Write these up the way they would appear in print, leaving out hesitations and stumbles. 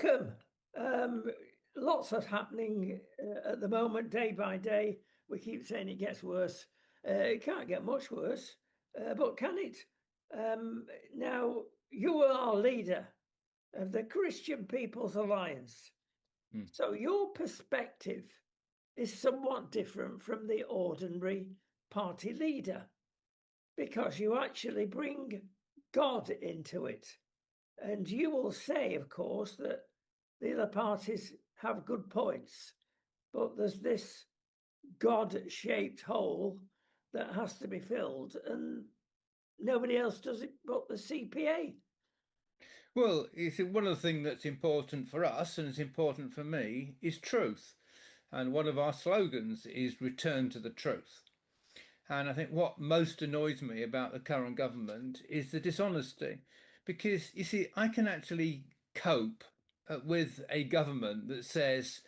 Welcome. Um, Lots of happening at the moment, day by day. We keep saying it gets worse. It can't get much worse, but can it? Now, you are our leader of the Christian People's Alliance. So your perspective is somewhat different from the ordinary party leader because you actually bring God into it. And you will say, of course, that the other parties have good points, but there's this God-shaped hole that has to be filled, and nobody else does it but the CPA. Well, you see, one of the things that's important for us, and it's important for me, is truth. And one of our slogans is return to the truth. And I think what most annoys me about the current government is the dishonesty. Because, you see, I can actually cope with a government that says,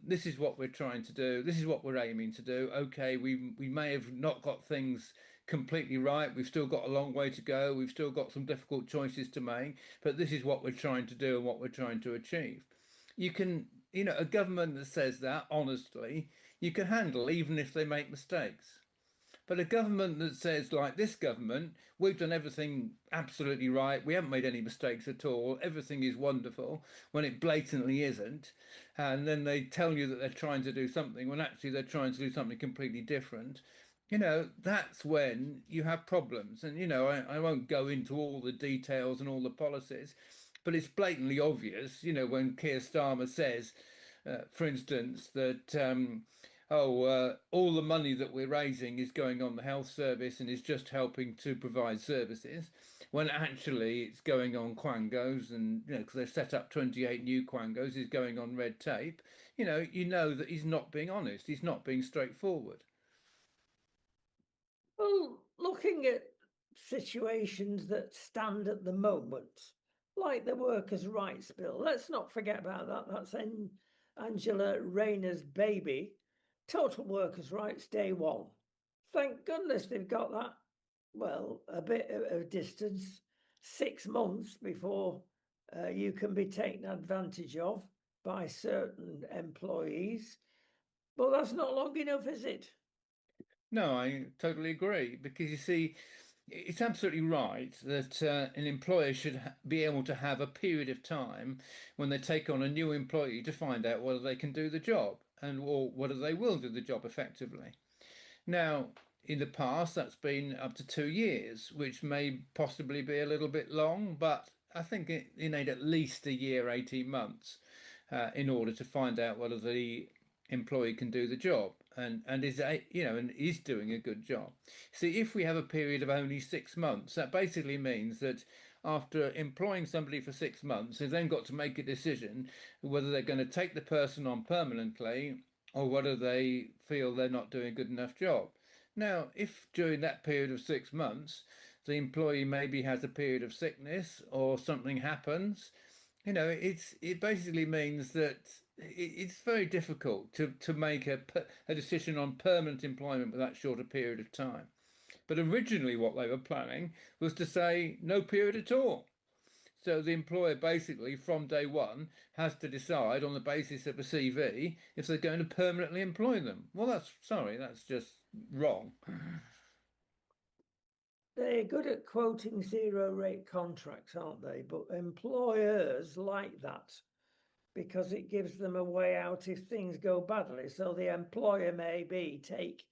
this is what we're trying to do, this is what we're aiming to do. Okay, we may have not got things completely right, we've still got a long way to go, we've still got some difficult choices to make, but this is what we're trying to do and what we're trying to achieve. You can, a government that says that honestly, you can handle even if they make mistakes. But a government that says, like this government, we've done everything absolutely right, we haven't made any mistakes at all, everything is wonderful, when it blatantly isn't, and then they tell you that they're trying to do something when actually they're trying to do something completely different, that's when you have problems. And, I won't go into all the details and all the policies, but it's blatantly obvious, when Keir Starmer says, for instance, that all the money that we're raising is going on the health service and is just helping to provide services, when actually it's going on quangos, and because they've set up 28 new quangos, is going on red tape. You know that he's not being honest. He's not being straightforward. Well, looking at situations that stand at the moment, like the workers' rights bill, let's not forget about that. That's Angela Rayner's baby. Total workers' rights day one. Thank goodness they've got that, well, a bit of distance, 6 months before you can be taken advantage of by certain employees. But that's not long enough, is it? No, I totally agree, because you see, it's absolutely right that an employer should be able to have a period of time when they take on a new employee to find out whether they can do the job and or whether they will do the job effectively. Now, in the past, that's been up to 2 years, which may possibly be a little bit long, but I think you need at least a year, 18 months, in order to find out whether the employee can do the job and is doing a good job. See, if we have a period of only 6 months, that basically means that after employing somebody for 6 months, they've then got to make a decision whether they're going to take the person on permanently or whether they feel they're not doing a good enough job. Now, if during that period of 6 months the employee maybe has a period of sickness or something happens, it basically means that it's very difficult to make a decision on permanent employment with that shorter period of time. But originally, what they were planning was to say no period at all. So the employer basically, from day one, has to decide on the basis of a CV if they're going to permanently employ them. Well, that's just wrong. They're good at quoting zero rate contracts, aren't they? But employers like that because it gives them a way out if things go badly. So the employer maybe take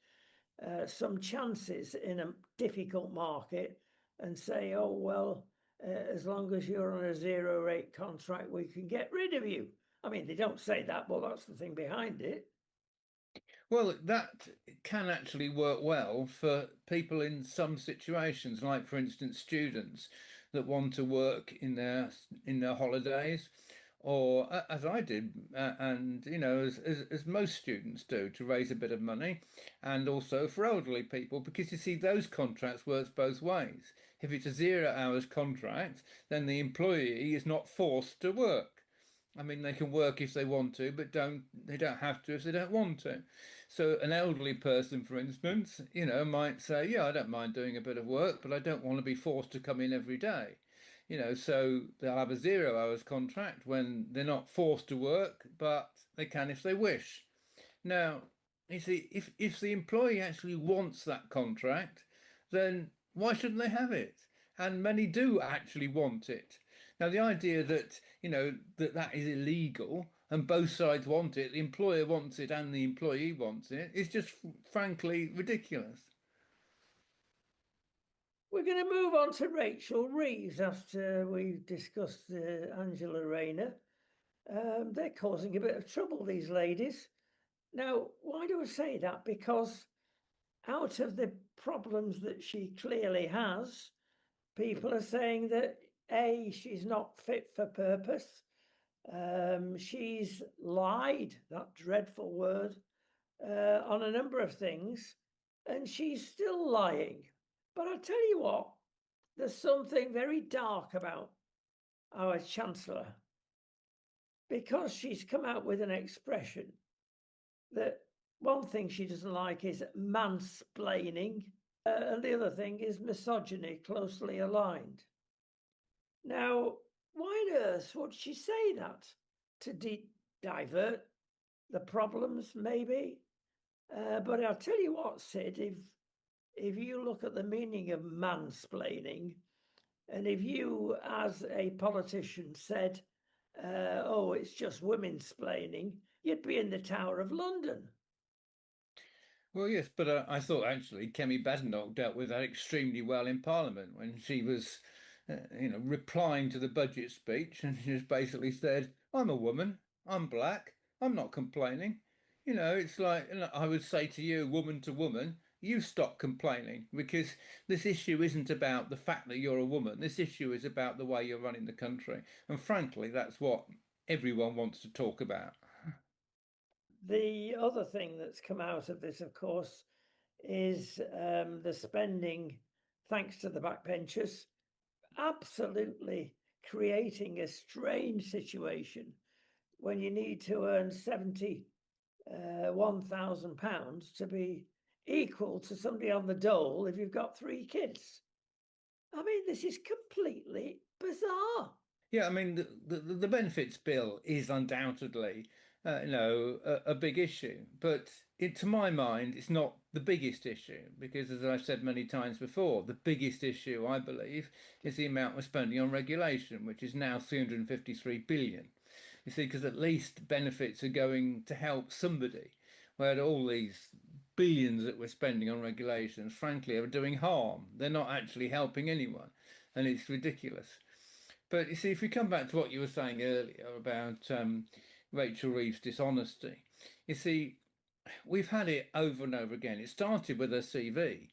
some chances in a difficult market and say, oh, well, as long as you're on a zero rate contract, we can get rid of you. I mean, they don't say that, but that's the thing behind it. Well, that can actually work well for people in some situations, like for instance, students that want to work in their holidays, or as I did, and as most students do, to raise a bit of money, and also for elderly people, because you see those contracts works both ways. If it's a 0 hours contract, then the employee is not forced to work. I mean, they can work if they want to, but they don't have to if they don't want to. So an elderly person, for instance, might say, yeah, I don't mind doing a bit of work, but I don't want to be forced to come in every day. So they'll have a 0 hours contract when they're not forced to work, but they can if they wish. Now, you see, if the employee actually wants that contract, then why shouldn't they have it? And many do actually want it. Now, the idea that, that is illegal and both sides want it, the employer wants it and the employee wants it, is just frankly ridiculous. We're going to move on to Rachel Reeves after we've discussed Angela Rayner. They're causing a bit of trouble, these ladies. Now, why do I say that? Because out of the problems that she clearly has, people are saying that A, she's not fit for purpose. She's lied, that dreadful word, on a number of things, and she's still lying. But I tell you what, there's something very dark about our Chancellor, because she's come out with an expression that one thing she doesn't like is mansplaining, and the other thing is misogyny, closely aligned. Now, why on earth would she say that? To divert the problems, maybe? But I'll tell you what, Sid, if you look at the meaning of mansplaining, and if you, as a politician, said, oh, it's just women's splaining, you'd be in the Tower of London. Well, yes, but I thought actually Kemi Badenoch dealt with that extremely well in Parliament when she was, replying to the budget speech, and she just basically said, "I'm a woman, I'm black, I'm not complaining." It's like I would say to you, woman to woman, you stop complaining because this issue isn't about the fact that you're a woman. This issue is about the way you're running the country, and frankly, that's what everyone wants to talk about. The other thing that's come out of this, of course, is the spending, thanks to the backbenchers, absolutely creating a strange situation when you need to earn £71,000 to be equal to somebody on the dole if you've got 3 kids. I mean, this is completely bizarre. Yeah, I mean the benefits bill is undoubtedly, a big issue, but to my mind, it's not the biggest issue because, as I've said many times before, the biggest issue I believe is the amount we're spending on regulation, which is now 353 billion. You see, because at least benefits are going to help somebody, where all these billions that we're spending on regulations, frankly, are doing harm. They're not actually helping anyone, and it's ridiculous. But you see, if we come back to what you were saying earlier about Rachel Reeves' dishonesty, you see, we've had it over and over again. It started with her CV,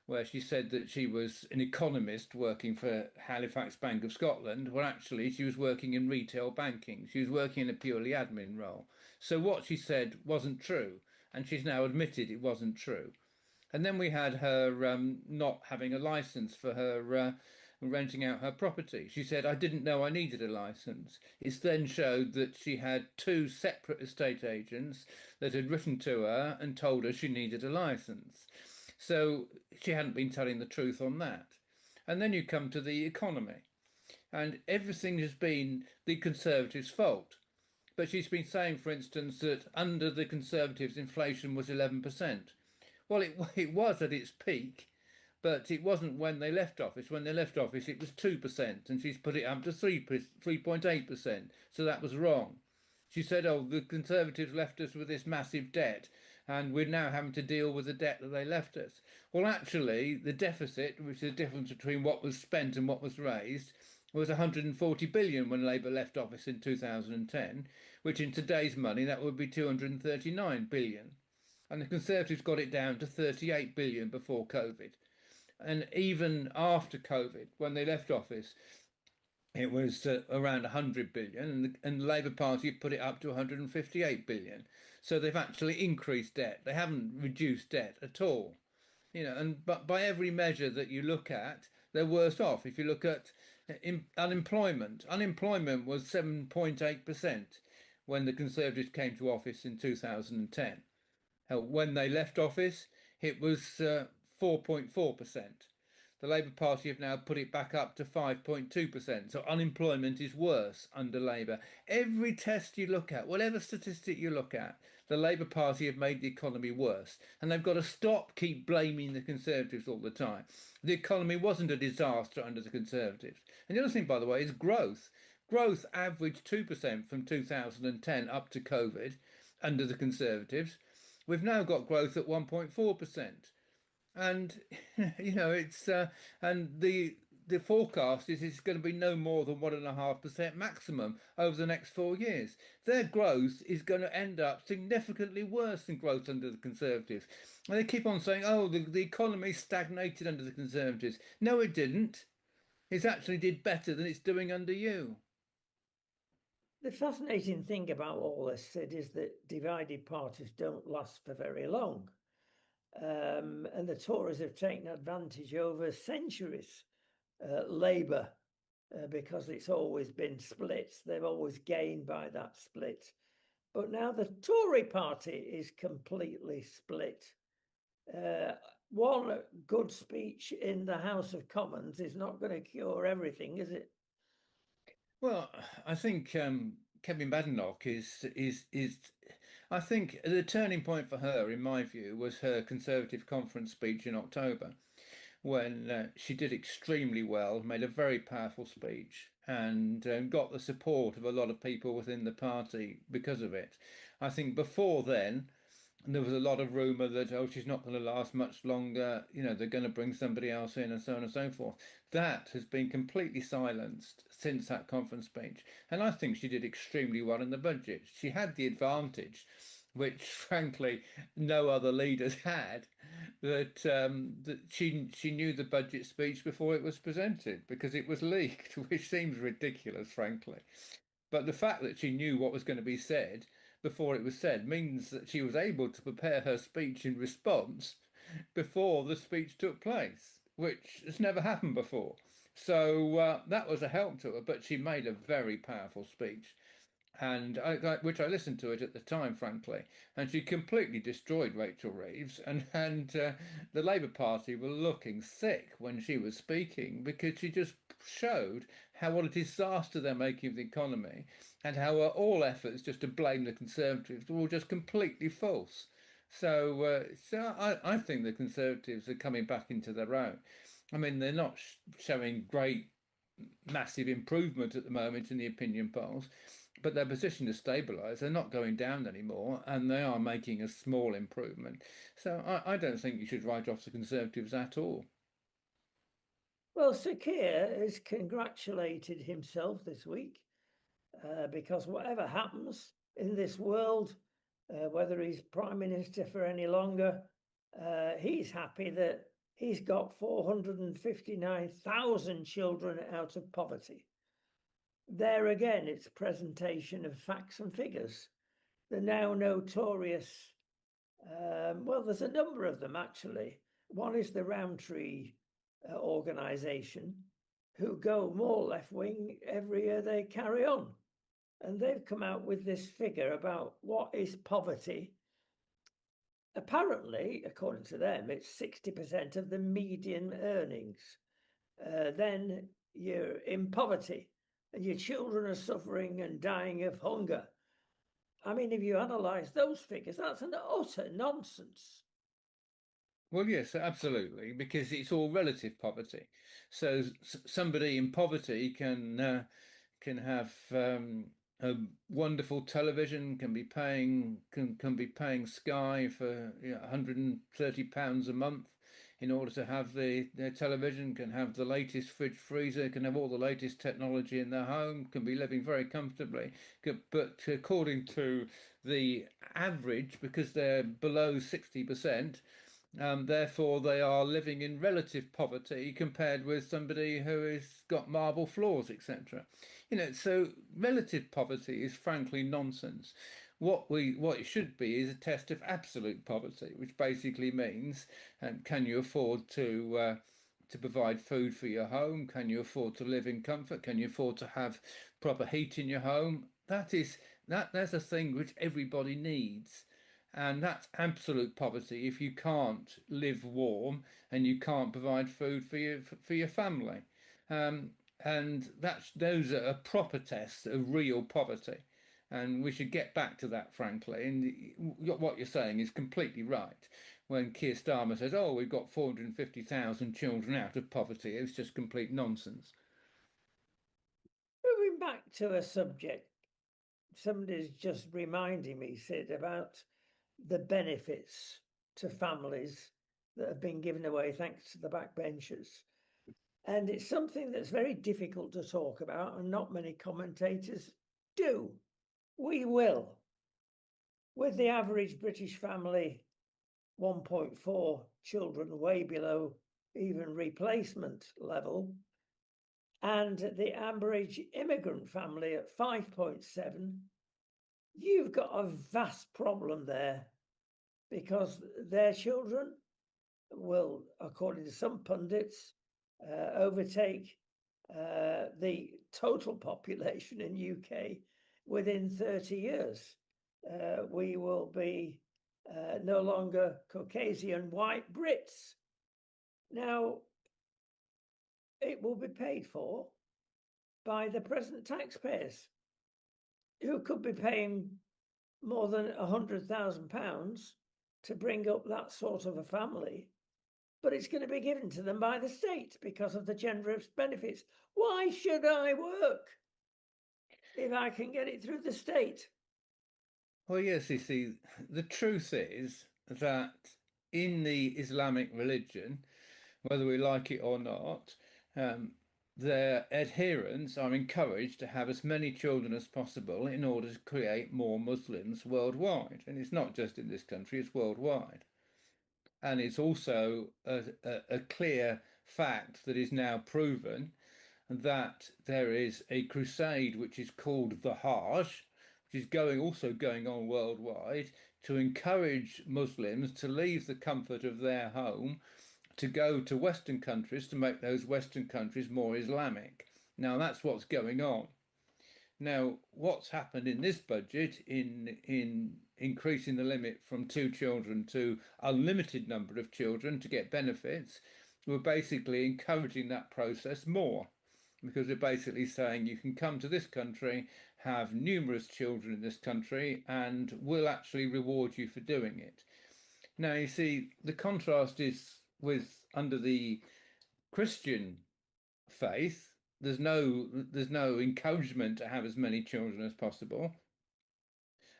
where she said that she was an economist working for Halifax Bank of Scotland, where actually she was working in retail banking. She was working in a purely admin role. So what she said wasn't true, and she's now admitted it wasn't true. And then we had her not having a license for her renting out her property. She said, "I didn't know I needed a license." It's then showed that she had two separate estate agents that had written to her and told her she needed a license. So she hadn't been telling the truth on that. And then you come to the economy, and everything has been the Conservatives' fault. But she's been saying, for instance, that under the Conservatives, inflation was 11%. Well, it was at its peak, but it wasn't when they left office. When they left office, it was 2%, and she's put it up to 3.8%. So that was wrong. She said, "Oh, the Conservatives left us with this massive debt, and we're now having to deal with the debt that they left us." Well, actually, the deficit, which is the difference between what was spent and what was raised, was 140 billion when Labour left office in 2010, which in today's money that would be 239 billion. And the Conservatives got it down to 38 billion before COVID. And even after COVID, when they left office, it was around 100 billion, and the Labour Party put it up to 158 billion. So they've actually increased debt. They haven't reduced debt at all. And but by every measure that you look at, they're worse off. If you look at unemployment was 7.8% when the Conservatives came to office in 2010. When they left office, it was 4.4%. The Labour Party have now put it back up to 5.2%. So unemployment is worse under Labour. Every test you look at, whatever statistic you look at, the Labour Party have made the economy worse. And they've got to keep blaming the Conservatives all the time. The economy wasn't a disaster under the Conservatives. And the other thing, by the way, is growth. Growth averaged 2% from 2010 up to COVID under the Conservatives. We've now got growth at 1.4%. And it's and the forecast is it's going to be no more than 1.5% maximum over the next 4 years. Their growth is going to end up significantly worse than growth under the Conservatives. And they keep on saying, oh, the economy stagnated under the Conservatives. No, it didn't. It actually did better than it's doing under you. The fascinating thing about all this, Sid, is that divided parties don't last for very long. And the Tories have taken advantage over centuries. Labour, because it's always been split, they've always gained by that split. But now the Tory party is completely split. One good speech in the House of Commons is not going to cure everything, is it? Well, I think Kevin Badenoch is. I think the turning point for her, in my view, was her Conservative conference speech in October, when she did extremely well, made a very powerful speech, and got the support of a lot of people within the party because of it. I think before then, there was a lot of rumour that, oh, she's not going to last much longer, they're going to bring somebody else in, and so on and so forth. That has been completely silenced since that conference speech. And I think she did extremely well in the budget. She had the advantage, which frankly no other leaders had, that she knew the budget speech before it was presented because it was leaked, which seems ridiculous, frankly. But the fact that she knew what was going to be said before it was said means that she was able to prepare her speech in response before the speech took place, which has never happened before. So that was a help to her, but she made a very powerful speech, and which I listened to it at the time, frankly, and she completely destroyed Rachel Reeves, and the Labour Party were looking sick when she was speaking because she just showed what a disaster they're making of the economy, and how all efforts just to blame the Conservatives were all just completely false. So I think the Conservatives are coming back into their own. I mean, they're not showing great, massive improvement at the moment in the opinion polls, but their position is stabilised. They're not going down anymore, and they are making a small improvement. So I don't think you should write off the Conservatives at all. Well, Sir Keir has congratulated himself this week because whatever happens in this world, whether he's Prime Minister for any longer, he's happy that he's got 459,000 children out of poverty. There again, it's presentation of facts and figures. The now notorious, well, there's a number of them actually. One is the Roundtree organisation, who go more left wing every year they carry on. And they've come out with this figure about what is poverty. Apparently, according to them, it's 60% of the median earnings. Then you're in poverty and your children are suffering and dying of hunger. I mean, if you analyse those figures, that's an utter nonsense. Well, yes, absolutely, because it's all relative poverty. So somebody in poverty can have a wonderful television, can be paying Sky for £130 a month in order to have their television, can have the latest fridge freezer, can have all the latest technology in their home, can be living very comfortably. But according to the average, because they're below 60%, therefore, they are living in relative poverty compared with somebody who has got marble floors, etc. So relative poverty is frankly nonsense. What it should be is a test of absolute poverty, which basically means, can you afford to provide food for your home? Can you afford to live in comfort? Can you afford to have proper heat in your home? That's a thing which everybody needs. And that's absolute poverty if you can't live warm and you can't provide food for your family. Um, and those are proper tests of real poverty. And we should get back to that, frankly. And what you're saying is completely right. When Keir Starmer says, "Oh, we've got 450,000 children out of poverty," it's just complete nonsense. Moving back to a subject, somebody's just reminding me, Sid, about the benefits to families that have been given away thanks to the backbenchers. And it's something that's very difficult to talk about, and not many commentators do. We will. With the average British family, 1.4 children, way below even replacement level, and the average immigrant family at 5.7, you've got a vast problem there, because their children will, according to some pundits, overtake the total population in UK within 30 years. We will be no longer Caucasian white Brits. Now, it will be paid for by the present taxpayers, who could be paying more than £100,000 to bring up that sort of a family, but it's going to be given to them by the state because of the generous benefits. Why should I work if I can get it through the state? Well, yes, you see, the truth is that in the Islamic religion, whether we like it or not, um, their adherents are encouraged to have as many children as possible in order to create more Muslims worldwide. And it's not just in this country, it's worldwide. And it's also a clear fact that is now proven that there is a crusade which is called the Hajj, which is going on worldwide to encourage Muslims to leave the comfort of their home to go to Western countries to make those Western countries more Islamic. Now that's what's going on. Now, what's happened in this budget in increasing the limit from 2 children to unlimited number of children to get benefits, we're basically encouraging that process more because we're basically saying you can come to this country, have numerous children in this country, and we'll actually reward you for doing it. Now, you see, the contrast is with under the Christian faith, there's no encouragement to have as many children as possible.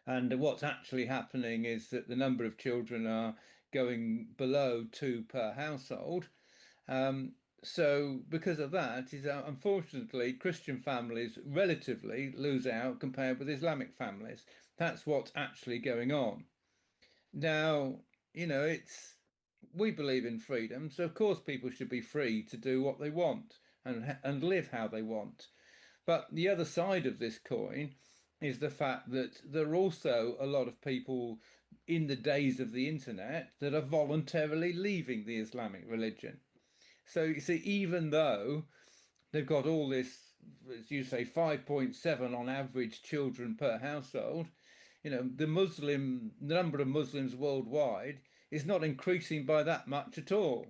And what's actually happening is that the number of children are going below two per household. So because of that, is unfortunately Christian families relatively lose out compared with Islamic families. That's what's actually going on. Now, it's we believe in freedom, so of course people should be free to do what they want and live how they want. But the other side of this coin is the fact that there are also a lot of people in the days of the internet that are voluntarily leaving the Islamic religion. So you see, even though they've got all this, as you say, 5.7 on average children per household, the number of Muslims worldwide is not increasing by that much at all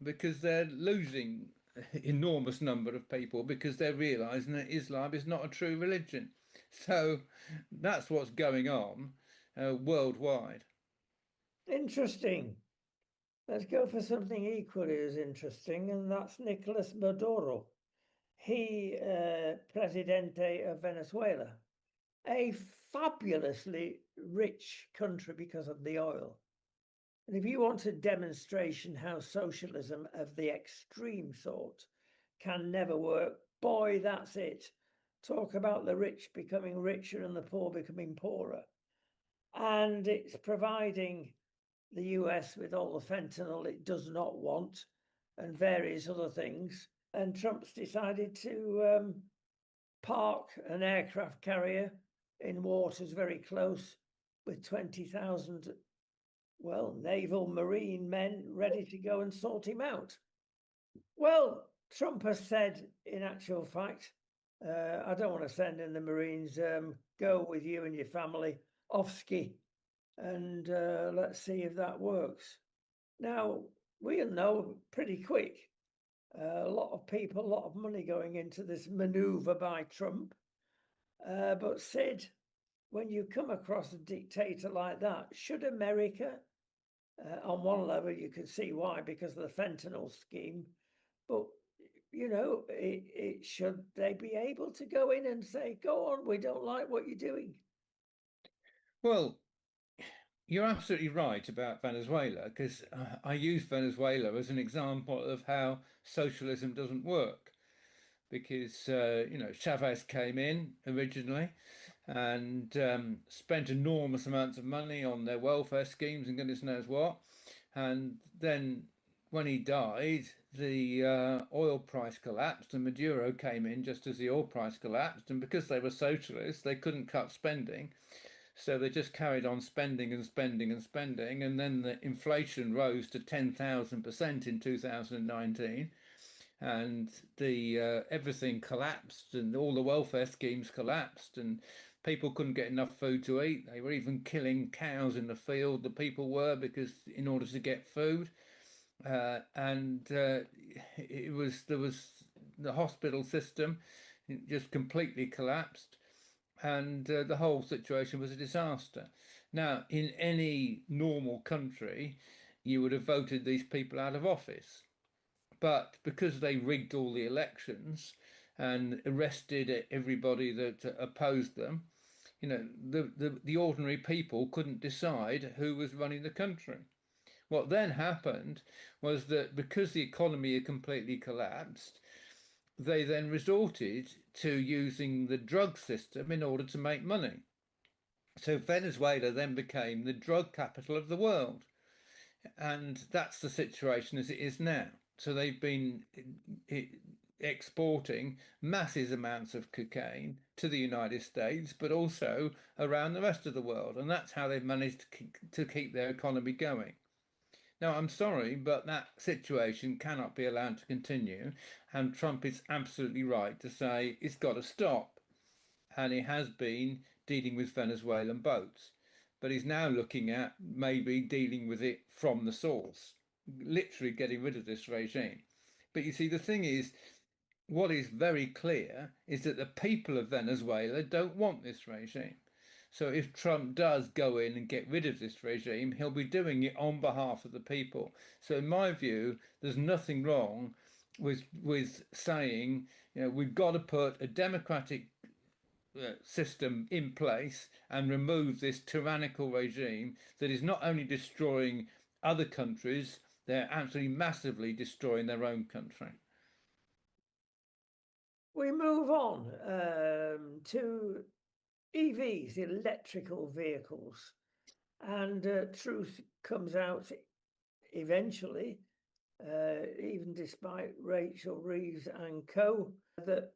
because they're losing enormous number of people because they're realizing that Islam is not a true religion. So that's what's going on worldwide. Interesting. Let's go for something equally as interesting, and that's Nicolas Maduro. He, Presidente of Venezuela, a fabulously rich country because of the oil. And if you want a demonstration how socialism of the extreme sort can never work, boy, that's it. Talk about the rich becoming richer and the poor becoming poorer. And it's providing the US with all the fentanyl it does not want and various other things. And Trump's decided to park an aircraft carrier in waters very close with 20,000, well, naval marine men ready to go and sort him out. Well, Trump has said, in actual fact, I don't want to send in the Marines, go with you and your family off ski. and let's see if that works. Now, we'll know pretty quick. A lot of people, a lot of money going into this maneuver by Trump. But Sid, when you come across a dictator like that, should America, on one level, you can see why, because of the fentanyl scheme, but should they be able to go in and say, go on, we don't like what you're doing? Well, you're absolutely right about Venezuela, because I use Venezuela as an example of how socialism doesn't work. Because Chavez came in originally and spent enormous amounts of money on their welfare schemes and goodness knows what, and then when he died, the oil price collapsed, and Maduro came in just as the oil price collapsed, and because they were socialists, they couldn't cut spending. So they just carried on spending and spending and spending, and then the inflation rose to 10,000% in 2019, and the everything collapsed, and all the welfare schemes collapsed, and people couldn't get enough food to eat. They were even killing cows in the field. The people were, because in order to get food, and it was there was the hospital system just completely collapsed, and the whole situation was a disaster. Now, in any normal country, you would have voted these people out of office, but because they rigged all the elections and arrested everybody that opposed them, the ordinary people couldn't decide who was running the country. What then happened was that because the economy had completely collapsed, they then resorted to using the drug system in order to make money. So Venezuela then became the drug capital of the world. And that's the situation as it is now. So they've been exporting massive amounts of cocaine to the United States, but also around the rest of the world. And that's how they've managed to keep their economy going. Now, I'm sorry, but that situation cannot be allowed to continue. And Trump is absolutely right to say it's got to stop. And he has been dealing with Venezuelan boats, but he's now looking at maybe dealing with it from the source, literally getting rid of this regime. But you see, the thing is, what is very clear is that the people of Venezuela don't want this regime. So if Trump does go in and get rid of this regime, he'll be doing it on behalf of the people. So in my view, there's nothing wrong with saying, we've got to put a democratic system in place and remove this tyrannical regime that is not only destroying other countries, they're absolutely massively destroying their own country. We move on to EVs, electrical vehicles, and truth comes out eventually, even despite Rachel Reeves and co, that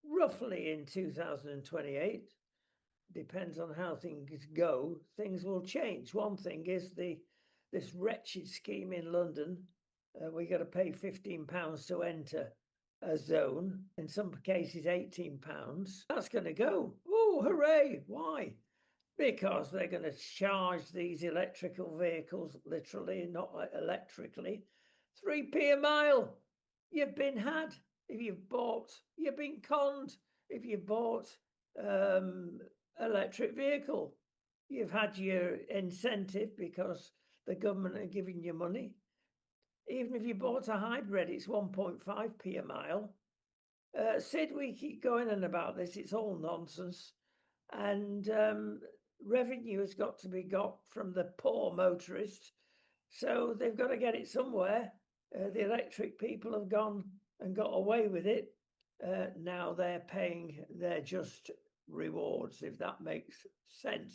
roughly in 2028, depends on how things go, things will change. One thing is this wretched scheme in London. We got to pay £15 to enter a zone, in some cases £18. That's going to go. Oh, hooray! Why? Because they're going to charge these electrical vehicles, literally, not electrically, 3p a mile. You've been had if you've bought. You've been conned if you bought electric vehicle. You've had your incentive because the government are giving you money. Even if you bought a hybrid, it's 1.5p a mile. Sid, we keep going on about this. It's all nonsense. And revenue has got to be got from the poor motorists. So they've got to get it somewhere. The electric people have gone and got away with it. Now they're paying their just rewards, if that makes sense.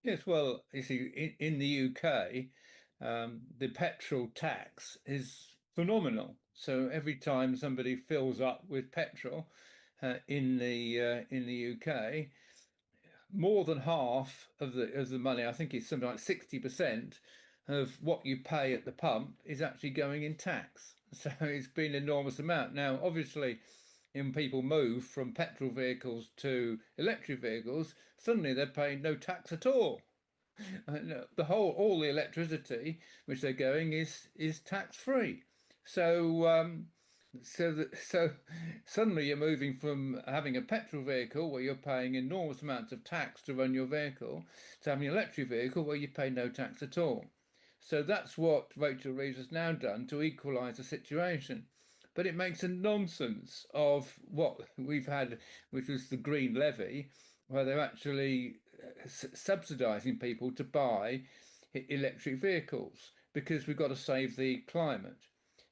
Yes, well, you see, in the UK, the petrol tax is phenomenal. So every time somebody fills up with petrol in the UK, more than half of the money, I think it's something like 60% of what you pay at the pump is actually going in tax. So it's been an enormous amount. Now, obviously, when people move from petrol vehicles to electric vehicles, suddenly they're paying no tax at all. all the electricity which they're going is tax free. So so suddenly you're moving from having a petrol vehicle where you're paying enormous amounts of tax to run your vehicle to having an electric vehicle where you pay no tax at all. So that's what Rachel Reeves has now done to equalise the situation. But it makes a nonsense of what we've had, which was the green levy, where they're actually subsidising people to buy electric vehicles because we've got to save the climate.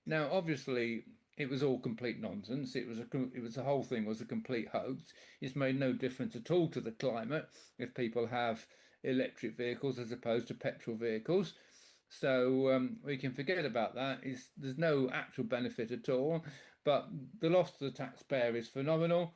Now, obviously, it was all complete nonsense. The whole thing was a complete hoax. It's made no difference at all to the climate if people have electric vehicles as opposed to petrol vehicles. So we can forget about that. There's no actual benefit at all, but the loss to the taxpayer is phenomenal.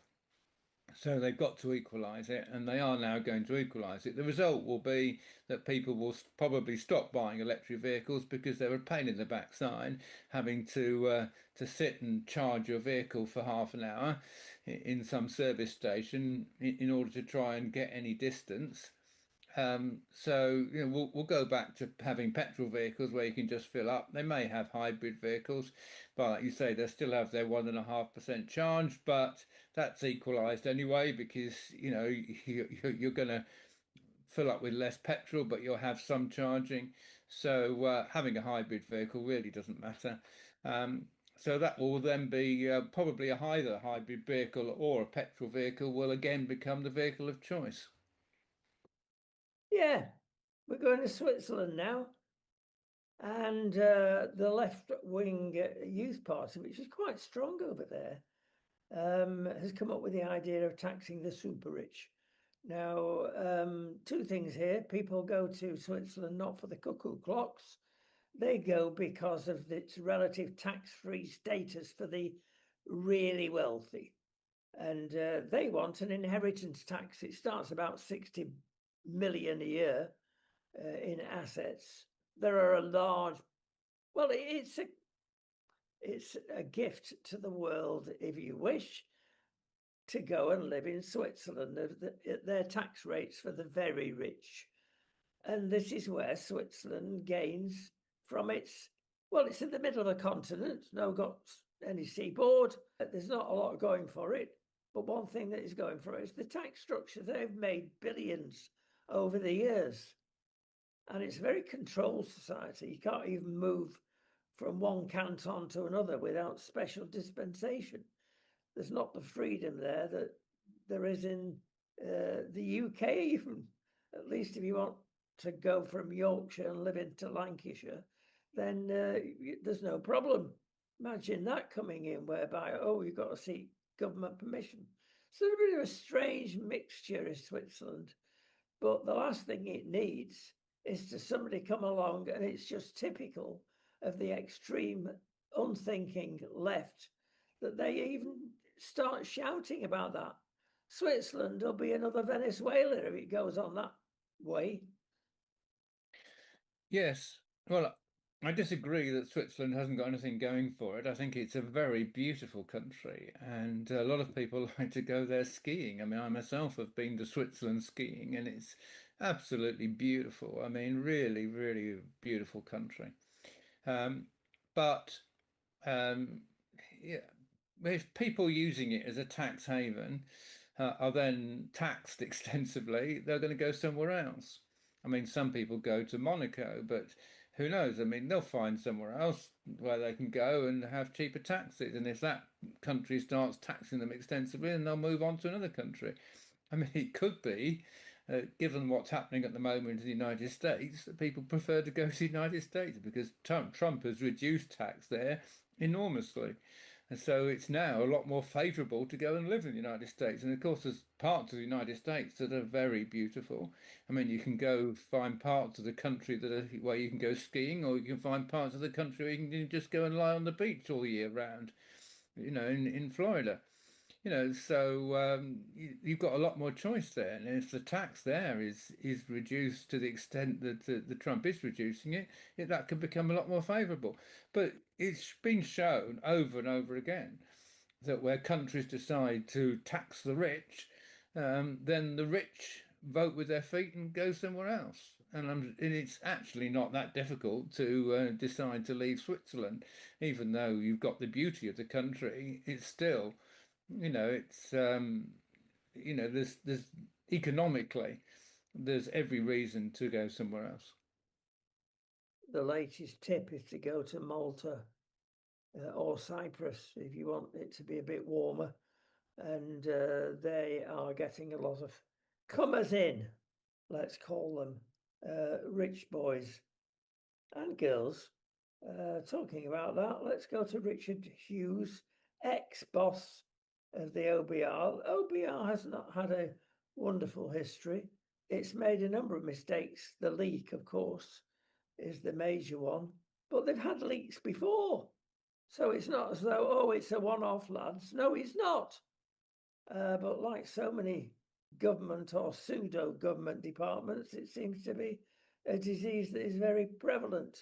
So they've got to equalise it, and they are now going to equalise it. The result will be that people will probably stop buying electric vehicles because they're a pain in the backside, having to sit and charge your vehicle for half an hour in some service station in order to try and get any distance. So we'll go back to having petrol vehicles where you can just fill up. They may have hybrid vehicles, but like you say, they still have their 1.5% charge, but that's equalised anyway because you're going to fill up with less petrol, but you'll have some charging. So having a hybrid vehicle really doesn't matter. So that will then be probably either a hybrid vehicle or a petrol vehicle will again become the vehicle of choice. Yeah, we're going to Switzerland now. And the left-wing youth party, which is quite strong over there, has come up with the idea of taxing the super rich. Now, two things here. People go to Switzerland not for the cuckoo clocks. They go because of its relative tax-free status for the really wealthy. And they want an inheritance tax. It starts about 60 million a year in assets. There are a large, well, it's a gift to the world if you wish to go and live in Switzerland. Their tax rates for the very rich. And this is where Switzerland gains from its, well, it's in the middle of the continent, no got any seaboard. There's not a lot going for it. But one thing that is going for it is the tax structure. They've made billions over the years. And it's a very controlled society. You can't even move from one canton to another without special dispensation. There's not the freedom there that there is in the UK, even. At least if you want to go from Yorkshire and live into Lancashire, then there's no problem. Imagine that coming in, whereby, oh, you've got to seek government permission. So a bit of a strange mixture is Switzerland. But the last thing it needs is to somebody come along, and it's just typical of the extreme unthinking left that they even start shouting about that. Switzerland will be another Venezuela if it goes on that way. Yes. Well, I disagree that Switzerland hasn't got anything going for it. I think it's a very beautiful country, and a lot of people like to go there skiing. I mean, I myself have been to Switzerland skiing, and it's absolutely beautiful. I mean, really, really beautiful country. Um, but um, yeah, if people using it as a tax haven are then taxed extensively, they're going to go somewhere else. I mean, some people go to Monaco, but who knows? I mean, they'll find somewhere else where they can go and have cheaper taxes. And if that country starts taxing them extensively, then they'll move on to another country. I mean, it could be, given what's happening at the moment in the United States, that people prefer to go to the United States because Trump has reduced tax there enormously. And so it's now a lot more favourable to go and live in the United States. And of course, there's parts of the United States that are very beautiful. I mean, you can go find parts of the country that are where you can go skiing, or you can find parts of the country where you can just go and lie on the beach all year round, in Florida. So you've got a lot more choice there. And if the tax there is reduced to the extent that the Trump is reducing that could become a lot more favourable. But it's been shown over and over again that where countries decide to tax the rich, then the rich vote with their feet and go somewhere else. and it's actually not that difficult to decide to leave Switzerland, even though you've got the beauty of the country. It's still, it's there's economically, there's every reason to go somewhere else. The latest tip is to go to Malta or Cyprus if you want it to be a bit warmer. And they are getting a lot of comers in, let's call them, rich boys and girls. Talking about that, let's go to Richard Hughes, ex-boss of the OBR. OBR has not had a wonderful history. It's made a number of mistakes. The leak, of course, is the major one, but they've had leaks before. So it's not as though, oh, it's a one-off, lads. No, it's not. But like so many government or pseudo-government departments, it seems to be a disease that is very prevalent.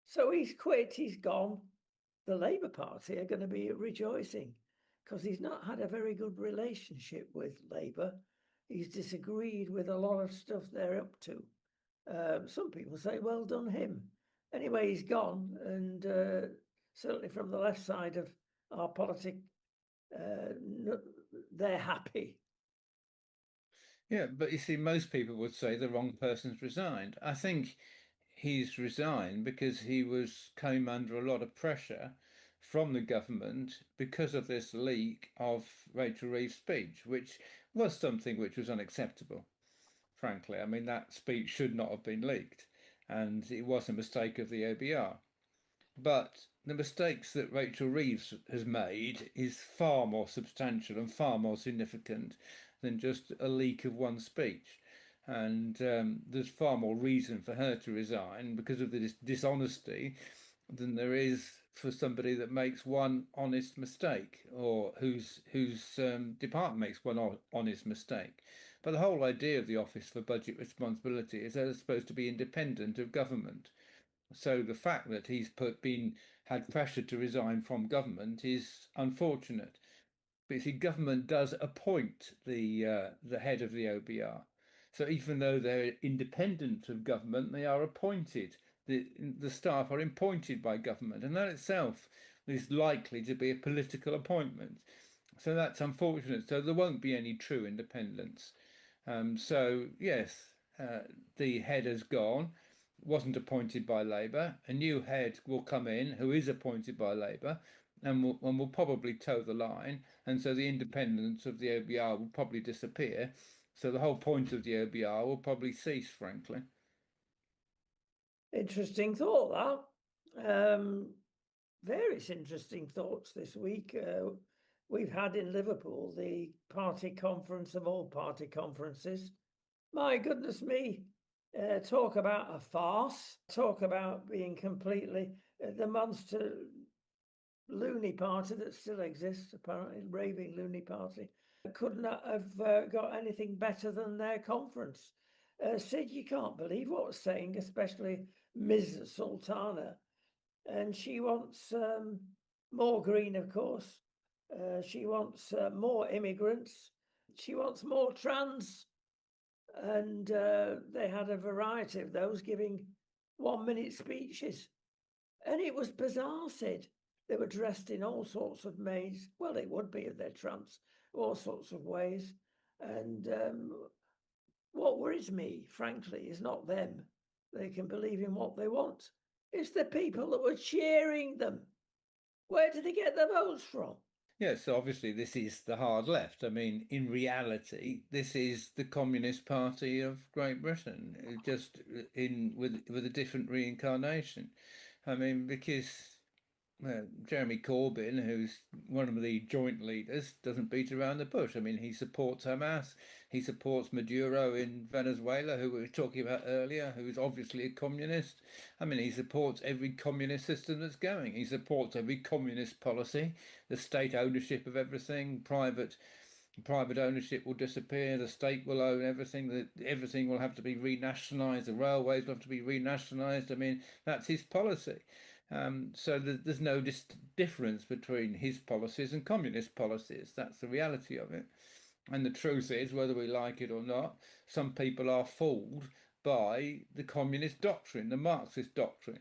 So he's quit, he's gone. The Labour Party are going to be rejoicing because he's not had a very good relationship with Labour. He's disagreed with a lot of stuff they're up to. Some people say, well done him. Anyway, he's gone, and certainly from the left side of our politics, they're happy. Yeah, but you see, most people would say the wrong person's resigned. I think he's resigned because he came under a lot of pressure from the government because of this leak of Rachel Reeves' speech, which was something which was unacceptable, frankly. I mean, that speech should not have been leaked, and it was a mistake of the OBR. But the mistakes that Rachel Reeves has made is far more substantial and far more significant than just a leak of one speech. And there's far more reason for her to resign because of the dishonesty than there is for somebody that makes one honest mistake or whose department makes one honest mistake. But the whole idea of the Office for Budget Responsibility is that it's supposed to be independent of government. So the fact that he's had pressure to resign from government is unfortunate. But you see, government does appoint the head of the OBR. So even though they're independent of government, they are appointed. The staff are appointed by government, and that itself is likely to be a political appointment. So that's unfortunate. So there won't be any true independence. So yes, the head has gone, wasn't appointed by Labour. A new head will come in who is appointed by Labour and will probably toe the line. And so the independence of the OBR will probably disappear. So the whole point of the OBR will probably cease, frankly. Interesting thought, that. Various interesting thoughts this week. We've had in Liverpool the party conference of all party conferences. My goodness me, talk about a farce, talk about being completely the monster loony party that still exists, apparently, raving loony party, could not have got anything better than their conference. Sid, you can't believe what was saying, especially Ms. Sultana. And she wants more green, of course. She wants more immigrants. She wants more trans. And they had a variety of those giving 1 minute speeches. And it was bizarre, Sid. They were dressed in all sorts of ways. Well, it would be if they're trans, all sorts of ways. And what worries me, frankly, is not them. They can believe in what they want. It's the people that were cheering them. Where did they get the votes from? Yes, so obviously this is the hard left. I mean, in reality, this is the Communist Party of Great Britain, just with a different reincarnation. I mean, because Jeremy Corbyn, who's one of the joint leaders, doesn't beat around the bush. I mean, he supports Hamas, he supports Maduro in Venezuela, who we were talking about earlier, who is obviously a communist. I mean, he supports every communist system that's going. He supports every communist policy, the state ownership of everything, private ownership will disappear, the state will own everything, everything will have to be renationalised, the railways will have to be renationalised. I mean, that's his policy. So there's no difference between his policies and communist policies. That's the reality of it. And the truth is, whether we like it or not, some people are fooled by the communist doctrine, the Marxist doctrine,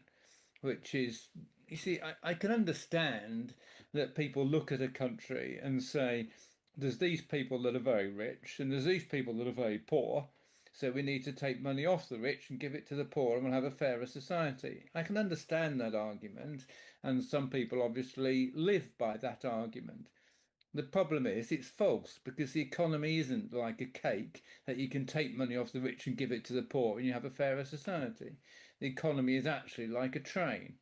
which is, you see, I can understand that people look at a country and say, there's these people that are very rich and there's these people that are very poor. So we need to take money off the rich and give it to the poor and we'll have a fairer society. I can understand that argument, and some people obviously live by that argument. The problem is it's false because the economy isn't like a cake that you can take money off the rich and give it to the poor and you have a fairer society. The economy is actually like a train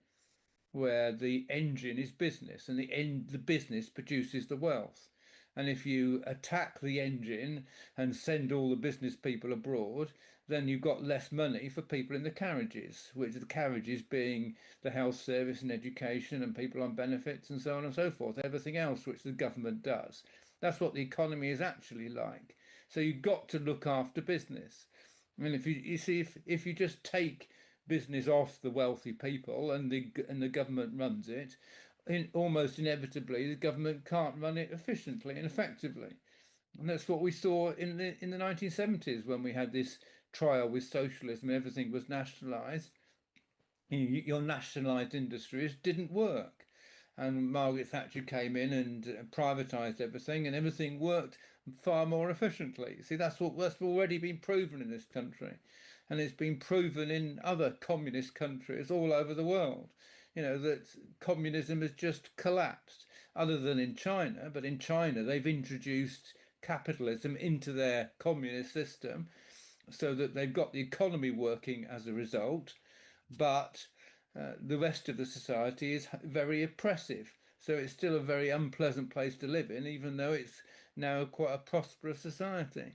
where the engine is business and the business produces the wealth. And if you attack the engine and send all the business people abroad, then you've got less money for people in the carriages, which the carriages being the health service and education and people on benefits and so on and so forth, everything else which the government does. That's what the economy is actually like. So you've got to look after business. I mean, you see, if you just take business off the wealthy people and the government runs it, almost inevitably the government can't run it efficiently and effectively. And that's what we saw in the 1970s when we had this trial with socialism. Everything was nationalised. Your nationalised industries didn't work. And Margaret Thatcher came in and privatised everything, and everything worked far more efficiently. See, that's already been proven in this country, and it's been proven in other communist countries all over the world. You know that communism has just collapsed, other than in China. But in China, they've introduced capitalism into their communist system, so that they've got the economy working as a result, but the rest of the society is very oppressive. So it's still a very unpleasant place to live in, even though it's now quite a prosperous society.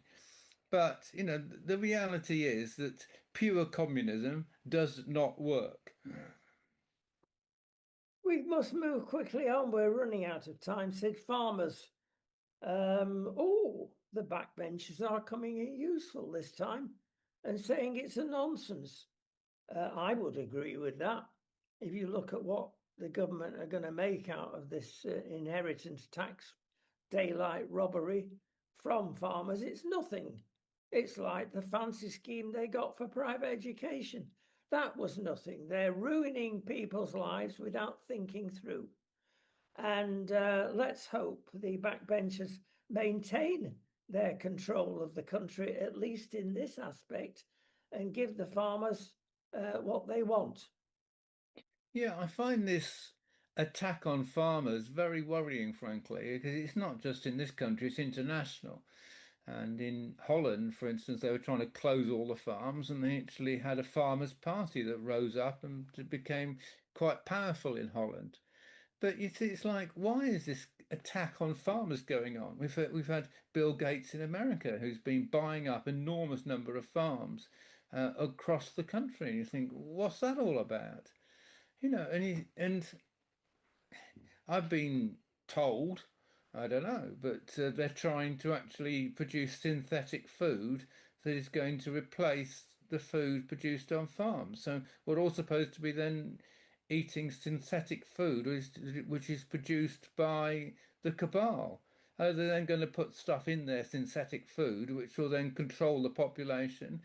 But, you know, the reality is that pure communism does not work. We must move quickly on. We're running out of time. Sid, farmers. The backbenchers are coming in useful this time and saying it's a nonsense. I would agree with that. If you look at what the government are going to make out of this inheritance tax, daylight robbery from farmers, it's nothing. It's like the fancy scheme they got for private education. That was nothing. They're ruining people's lives without thinking through. And let's hope the backbenchers maintain their control of the country, at least in this aspect, and give the farmers what they want. Yeah, I find this attack on farmers very worrying, frankly, because it's not just in this country, it's international. And in Holland, for instance, they were trying to close all the farms, and they actually had a farmers' party that rose up and became quite powerful in Holland. But you see, it's like, why is this attack on farmers going on? We've had Bill Gates in America, who's been buying up enormous number of farms across the country. And you think, what's that all about? You know, and I've been told, I don't know, but they're trying to actually produce synthetic food that is going to replace the food produced on farms. So we're all supposed to be then eating synthetic food, which is produced by the cabal. They're then going to put stuff in their synthetic food, which will then control the population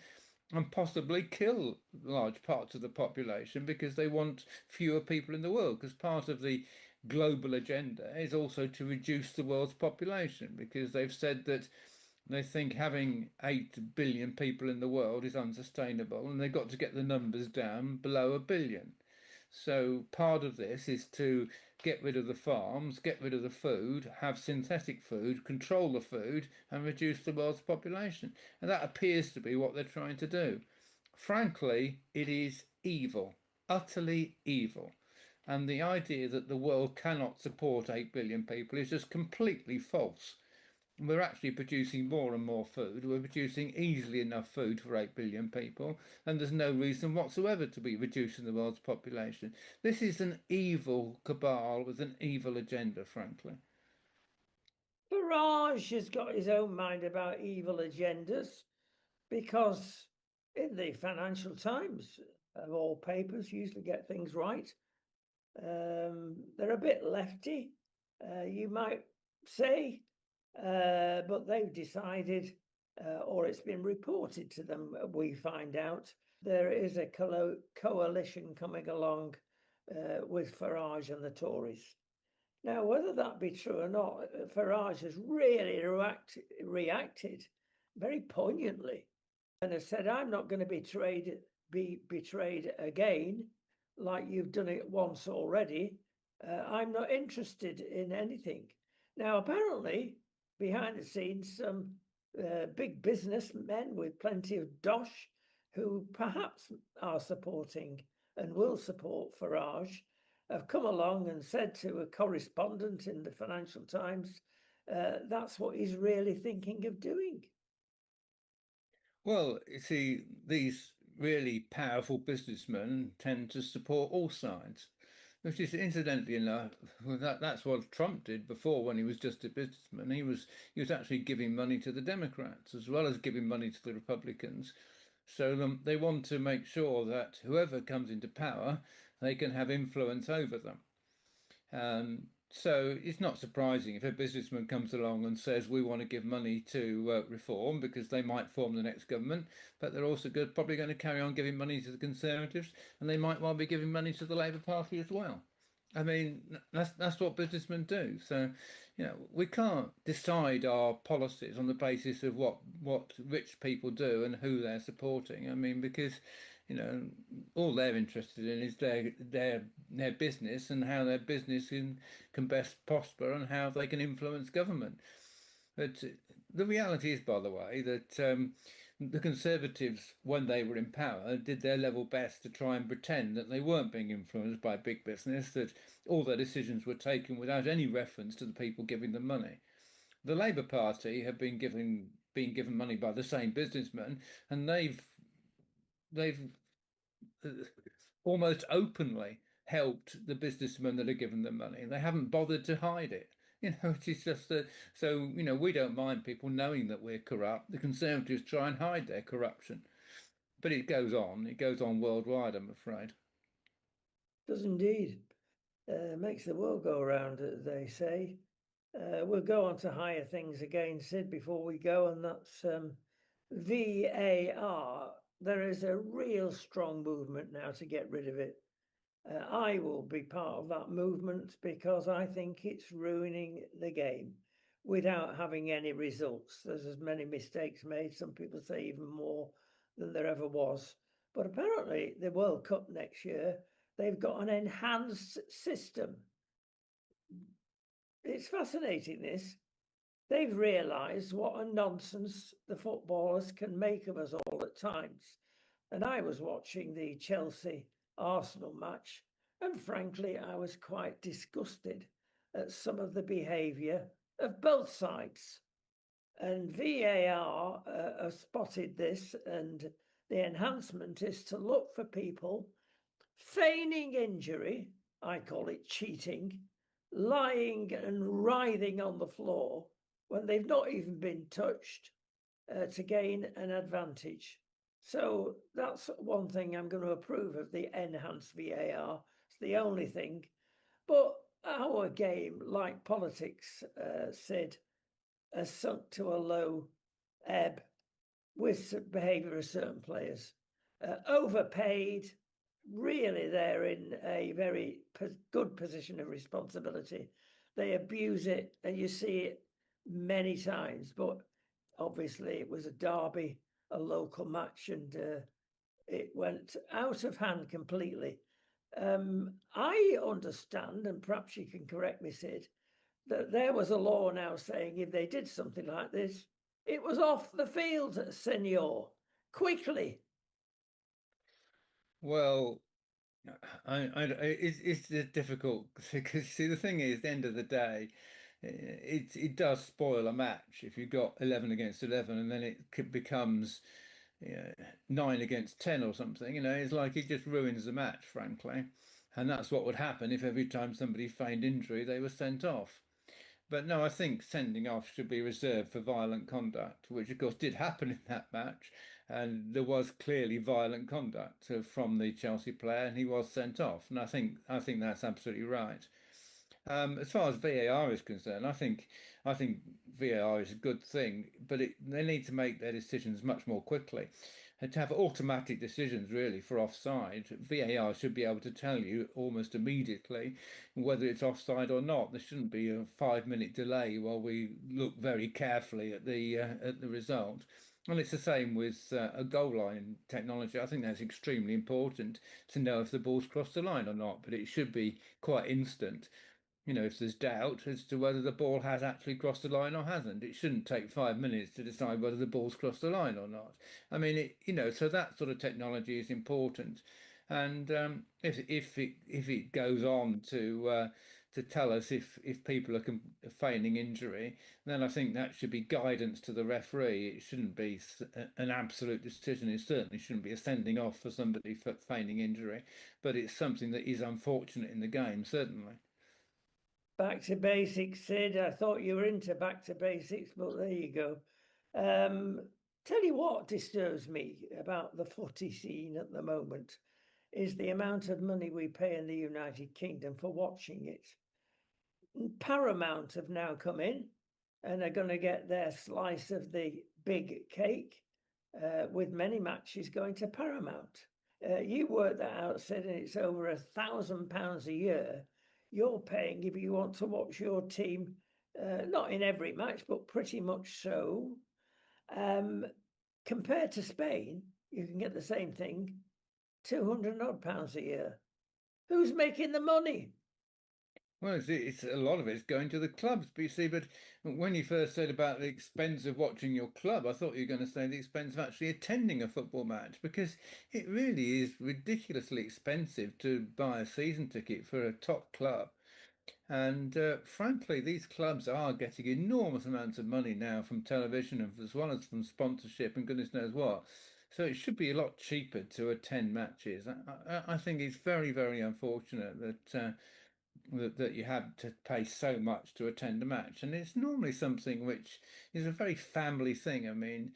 and possibly kill large parts of the population because they want fewer people in the world. Because part of the global agenda is also to reduce the world's population, because they've said that they think having 8 billion people in the world is unsustainable and they've got to get the numbers down below a billion. So part of this is to get rid of the farms, get rid of the food, have synthetic food, control the food, and reduce the world's population. And that appears to be what they're trying to do. Frankly, it is evil, utterly evil. And the idea that the world cannot support 8 billion people is just completely false. We're actually producing more and more food. We're producing easily enough food for 8 billion people, and there's no reason whatsoever to be reducing the world's population. This is an evil cabal with an evil agenda, frankly. Farage has got his own mind about evil agendas because in the Financial Times, of all papers, usually get things right. They're a bit lefty, you might say, but they've decided or it's been reported to them, we find out there is a coalition coming along with Farage and the Tories. Now, whether that be true or not, Farage has really reacted very poignantly and has said, I'm not going to be betrayed again like you've done it once already. I'm not interested in anything. Now, apparently, behind the scenes, some big businessmen with plenty of dosh who perhaps are supporting and will support Farage have come along and said to a correspondent in the Financial Times, that's what he's really thinking of doing. Well, you see, these really powerful businessmen tend to support all sides, which is incidentally enough, that's what Trump did before when he was just a businessman. He was actually giving money to the Democrats as well as giving money to the Republicans. So they want to make sure that whoever comes into power, they can have influence over them. So it's not surprising if a businessman comes along and says we want to give money to reform because they might form the next government, but they're also probably going to carry on giving money to the Conservatives, and they might well be giving money to the Labour Party as well. I mean, that's what businessmen do. So, we can't decide our policies on the basis of what rich people do and who they're supporting. I mean, because you know all they're interested in is their business and how their business can best prosper and how they can influence government. But the reality is, by the way, that the Conservatives, when they were in power, did their level best to try and pretend that they weren't being influenced by big business, that all their decisions were taken without any reference to the people giving them money. The Labour Party have been given money by the same businessmen, and they've almost openly helped the businessmen that are giving them money. They haven't bothered to hide it. It's just that. So, we don't mind people knowing that we're corrupt. The Conservatives try and hide their corruption, but it goes on. It goes on worldwide, I'm afraid. Does indeed. Makes the world go around, they say. We'll go on to higher things again, Sid, before we go, and that's VAR. There is a real strong movement now to get rid of it. I will be part of that movement because I think it's ruining the game without having any results. There's as many mistakes made, some people say even more than there ever was. But apparently, the World Cup next year, they've got an enhanced system. It's fascinating, this. They've realised what a nonsense the footballers can make of us all at times. And I was watching the Chelsea Arsenal match, and frankly, I was quite disgusted at some of the behaviour of both sides. And VAR have spotted this, and the enhancement is to look for people feigning injury, I call it cheating, lying and writhing on the floor when they've not even been touched to gain an advantage. So that's one thing I'm going to approve of, the enhanced VAR. It's the only thing. But our game, like politics, Sid, has sunk to a low ebb with behaviour of certain players. Overpaid, really, they're in a very good position of responsibility. They abuse it, and you see it many times. But obviously, it was a derby, a local match, and it went out of hand completely. I understand, and perhaps you can correct me, Sid, that there was a law now saying if they did something like this, it was off the field, senor, quickly. Well, it's difficult because see the thing is, at the end of the day, it does spoil a match if you've got 11 against 11 and then becomes 9 against 10 or something. It's like it just ruins the match, frankly, and that's what would happen if every time somebody feigned injury they were sent off. But no, I think sending off should be reserved for violent conduct, which of course did happen in that match, and there was clearly violent conduct from the Chelsea player, and he was sent off. And I think that's absolutely right. As far as VAR is concerned, I think VAR is a good thing, but they need to make their decisions much more quickly. And to have automatic decisions really for offside, VAR should be able to tell you almost immediately whether it's offside or not. There shouldn't be a 5 minute delay while we look very carefully at the result. And it's the same with a goal line technology. I think that's extremely important to know if the ball's crossed the line or not, but it should be quite instant. If there's doubt as to whether the ball has actually crossed the line or hasn't, it shouldn't take 5 minutes to decide whether the ball's crossed the line or not. I mean, so that sort of technology is important. And if it goes on to tell us if people are feigning injury, then I think that should be guidance to the referee. It shouldn't be an absolute decision. It certainly shouldn't be a sending off for somebody for feigning injury, but it's something that is unfortunate in the game, certainly. Back to basics, Sid. I thought you were into back to basics, but there you go. Tell you what disturbs me about the footy scene at the moment is the amount of money we pay in the United Kingdom for watching it. Paramount have now come in and are going to get their slice of the big cake, with many matches going to Paramount. You work that out, Sid, and it's over £1,000 a year you're paying if you want to watch your team, not in every match, but pretty much so. Compared to Spain, you can get the same thing, 200 odd pounds a year. Who's making the money? Well, it's a lot of it's going to the clubs, but you see, but when you first said about the expense of watching your club, I thought you were going to say the expense of actually attending a football match, because it really is ridiculously expensive to buy a season ticket for a top club. And frankly, these clubs are getting enormous amounts of money now from television as well as from sponsorship and goodness knows what. So it should be a lot cheaper to attend matches. I think it's very, very unfortunate that you have to pay so much to attend a match. And it's normally something which is a very family thing. I mean,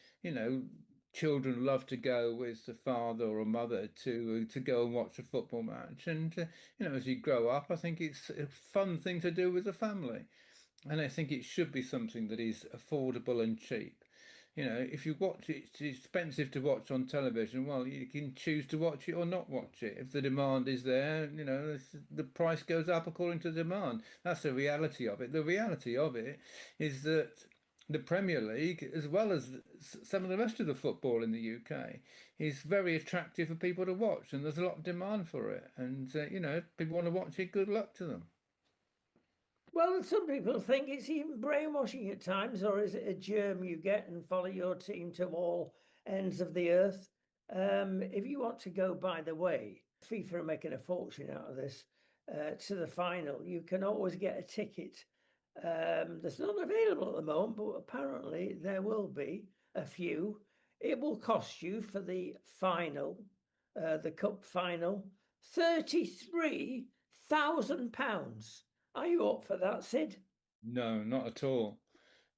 children love to go with the father or mother to go and watch a football match. And as you grow up, I think it's a fun thing to do with the family. And I think it should be something that is affordable and cheap. If you watch it, it's expensive to watch on television. Well, you can choose to watch it or not watch it. If the demand is there, the price goes up according to demand. That's the reality of it. The reality of it is that the Premier League, as well as some of the rest of the football in the UK, is very attractive for people to watch, and there's a lot of demand for it. And if people want to watch it, good luck to them. Well, some people think it's even brainwashing at times, or is it a germ you get and follow your team to all ends of the earth? If you want to go by the way, FIFA are making a fortune out of this, to the final, you can always get a ticket. That's not available at the moment, but apparently there will be a few. It will cost you for the final, the cup final, £33,000. Are you up for that, Sid? No, not at all.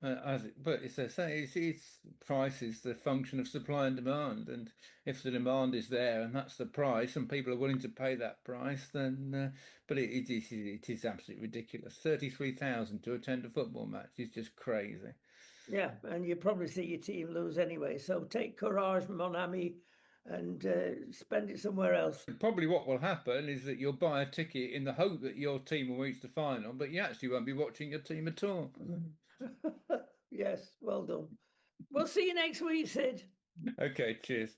But it's a say it's price is the function of supply and demand, and if the demand is there and that's the price, and people are willing to pay that price, then but it is absolutely ridiculous. 33,000 to attend a football match is just crazy. Yeah, and you probably see your team lose anyway. So take courage, mon ami, and spend it somewhere else. Probably what will happen is that you'll buy a ticket in the hope that your team will reach the final, but you actually won't be watching your team at all. Yes, well done. We'll see you next week, Sid. Okay, cheers.